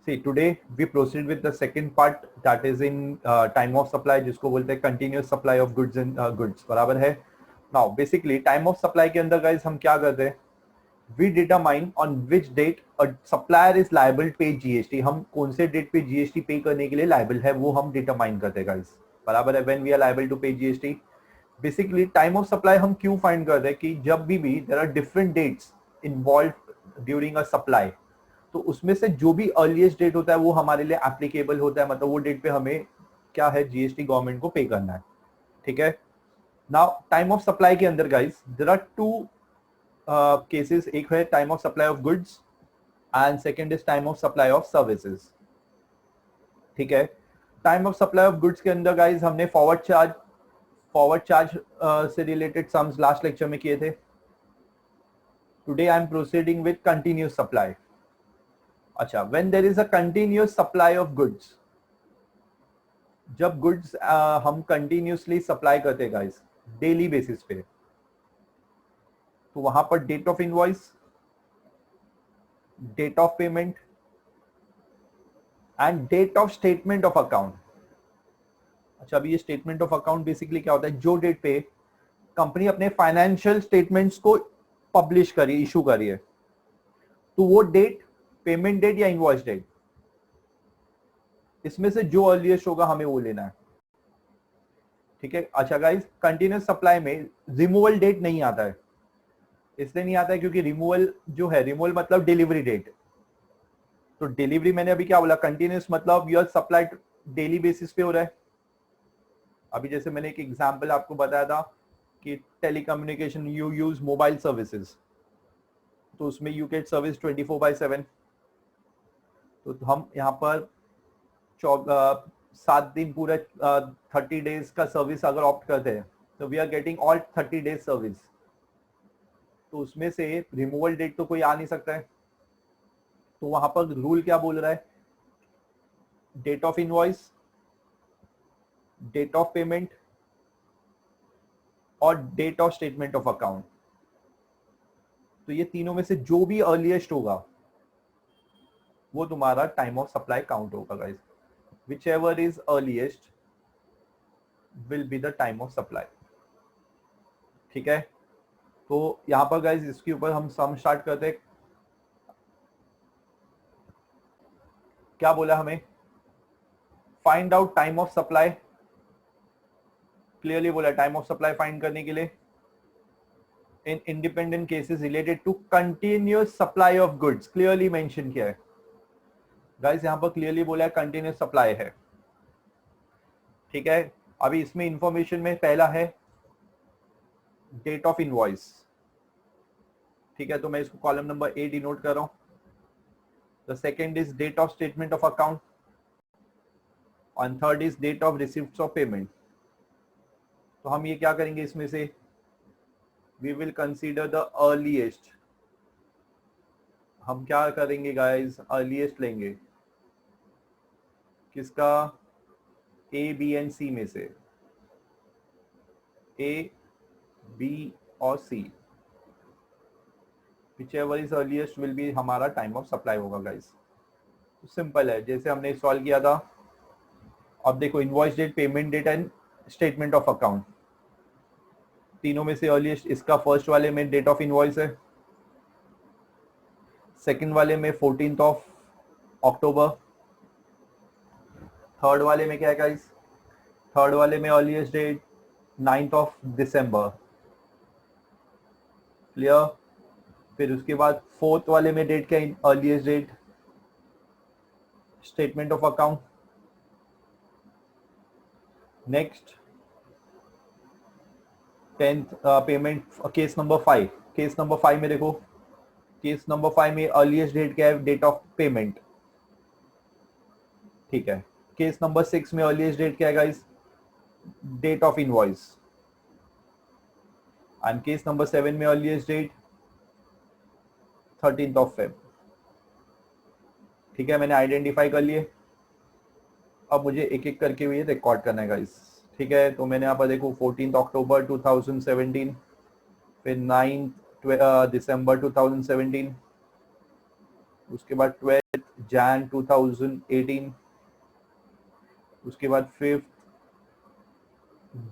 See, today we proceed with the second part that is in time of supply, जिसको बोलते हैं continuous supply of goods and goods, बराबर है. Now basically time of supply के अंदर guys हम क्या करते हैं, we determine on which date a supplier is liable to pay GST. हम कौन से डेट पे GST पे करने के लिए liable है वो हम determine करते हैं guys, बराबर है. When we are liable to pay GST, basically time of supply हम क्यों find करते हैं कि जब भी there are different dates involved during a supply, तो उसमें से जो भी अर्लीस्ट डेट होता है वो हमारे लिए एप्लीकेबल होता है, मतलब वो डेट पे हमें क्या है जीएसटी गवर्नमेंट को पे करना है. ठीक है. नाउ टाइम ऑफ सप्लाई के अंदर guys there are two cases. एक है time of supply of goods and second is time of supply of services. ठीक है. Time of supply of goods के अंदर गाइस हमने फॉरवर्ड चार्ज से रिलेटेड सम्स लास्ट लेक्चर में किए थे. Today I am proceeding with continuous supply. अच्छा, when there is a continuous supply of goods, जब गुड्स हम कंटिन्यूसली सप्लाई करते हैं गाइस डेली बेसिस पे, तो वहां पर date of invoice, date of payment and date of statement of account. अच्छा, अभी ये स्टेटमेंट ऑफ अकाउंट बेसिकली क्या होता है, जो डेट पे कंपनी अपने फाइनेंशियल स्टेटमेंट्स को पब्लिश करी, इशू करी है, तो वो डेट पेमेंट डेट या इनवॉइस डेट, इसमें से जो अर्लीस्ट होगा हमें वो लेना है. ठीक है. अच्छा गाइस, कंटिन्यूस सप्लाई में रिमूवल डेट नहीं आता है. इसलिए नहीं आता है क्योंकि रिमूवल जो है, रिमूवल मतलब डिलीवरी डेट. तो डिलीवरी मैंने अभी क्या बोला, कंटिन्यूस मतलब योर सप्लाई डेली बेसिस पे हो रहा है. अभी जैसे मैंने एक एग्जांपल आपको बताया था कि telecommunication, you use mobile services, तो उसमें यू गेट सर्विस 24/7. तो हम यहाँ पर 7 दिन पूरे 30 डेज का सर्विस अगर ऑप्ट करते हैं, तो we are getting all 30 days service. तो उसमें से रिमूवल डेट तो कोई आ नहीं सकता है. तो वहां पर रूल क्या बोल रहा है, date of invoice, date of payment और date of statement of account. तो ये तीनों में से जो भी अर्लीस्ट होगा वो तुम्हारा टाइम ऑफ सप्लाई काउंट होगा guys. whichever is earliest will be the time of supply. ठीक है. तो यहां पर गाइस इसके ऊपर हम सम स्टार्ट करते हैं. क्या बोला हमें, find out time of supply. Clearly बोला टाइम ऑफ सप्लाई फाइंड करने के लिए in independent cases related to continuous supply of goods. Clearly mention किया है गाइस, यहां पर क्लियरली बोला है कंटिन्यूअस सप्लाई है. ठीक है. अभी इसमें इंफॉर्मेशन में पहला है डेट ऑफ इनवॉइस. ठीक है, तो मैं इसको कॉलम नंबर ए डिनोट कर रहा हूं. The second is date of statement of account and third is date of receipts of payment. तो हम ये क्या करेंगे, इसमें से we will consider the earliest. हम क्या करेंगे गाइस, अर्लीस्ट लेंगे. किसका, ए बी एंड सी में से, ए बी और C, whichever is earliest will be हमारा टाइम ऑफ सप्लाई होगा गाइस. सिंपल है, जैसे हमने सॉल्व किया था. अब देखो, invoice date, payment date and statement of account, तीनों में से अर्लीस्ट इसका फर्स्ट वाले में डेट ऑफ इनवॉइस है, सेकंड वाले में 14th ऑफ अक्टूबर, थर्ड वाले में क्या है गाइस, थर्ड वाले में earliest date 9th of December. Clear. फिर उसके बाद फोर्थ वाले में डेट क्या है, earliest date statement of account. Next 10th payment. Case number 5, case number 5 में देखो, केस नंबर 5 में अर्लीस्ट डेट क्या है, डेट ऑफ पेमेंट. ठीक है. केस नंबर 6 में अर्लीस्ट डेट क्या है guys, date of invoice. And case number 7 में earliest date 13th of Feb. ठीक है, मैंने आइडेंटिफाई कर लिए. अब मुझे एक एक करके भी रिकॉर्ड करना है गाइस. ठीक है, तो मैंने यहाँ पर देखो 14th अक्टूबर 2017, फिर 9th दिसंबर 2017, उसके बाद 12 जैन 2018, उसके बाद 5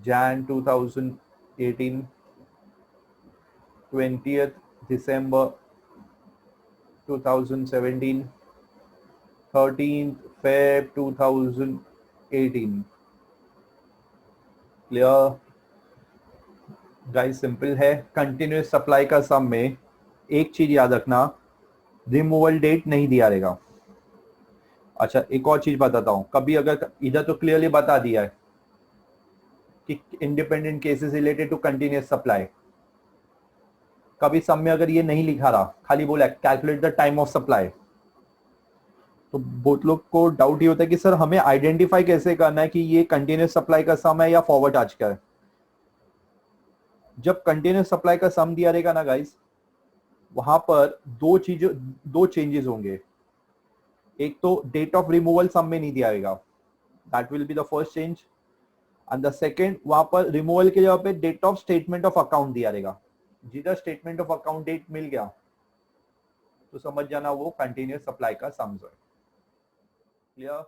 जैन 2018, 20 दिसंबर 2017, 13 Feb 2018। Clear guys? सिंपल है। कंटिन्यूस सप्लाई का सम में एक चीज याद रखना, रिमूवल डेट नहीं दिया रहेगा। अच्छा, एक और चीज बताता हूं, कभी अगर इधर तो क्लियरली बता दिया है कि independent cases related to continuous supply, कभी सम में अगर ये नहीं लिखा रहा, खाली बोला calculate the time of supply, तो बहुत लोग को डाउट ये होता है कि सर हमें आइडेंटिफाई कैसे करना है कि ये कंटिन्यूस सप्लाई का सम है या फॉरवर्ड चार्ज का है। जब कंटिन्यूस सप्लाई का सम दिया रहेगा ना गाइस, वहां पर दो चेंजेस होंगे। एक तो डेट ऑफ रिमूवल सम में नहीं दिया रहेगा, that will be the first change, and the second, वहां पर रिमूवल के जगह पे date of statement of account दिया रहेगा। जिधर स्टेटमेंट ऑफ अकाउंट डेट मिल गया तो समझ जाना वो कंटिन्यूस सप्लाई का सम्स है। क्लियर?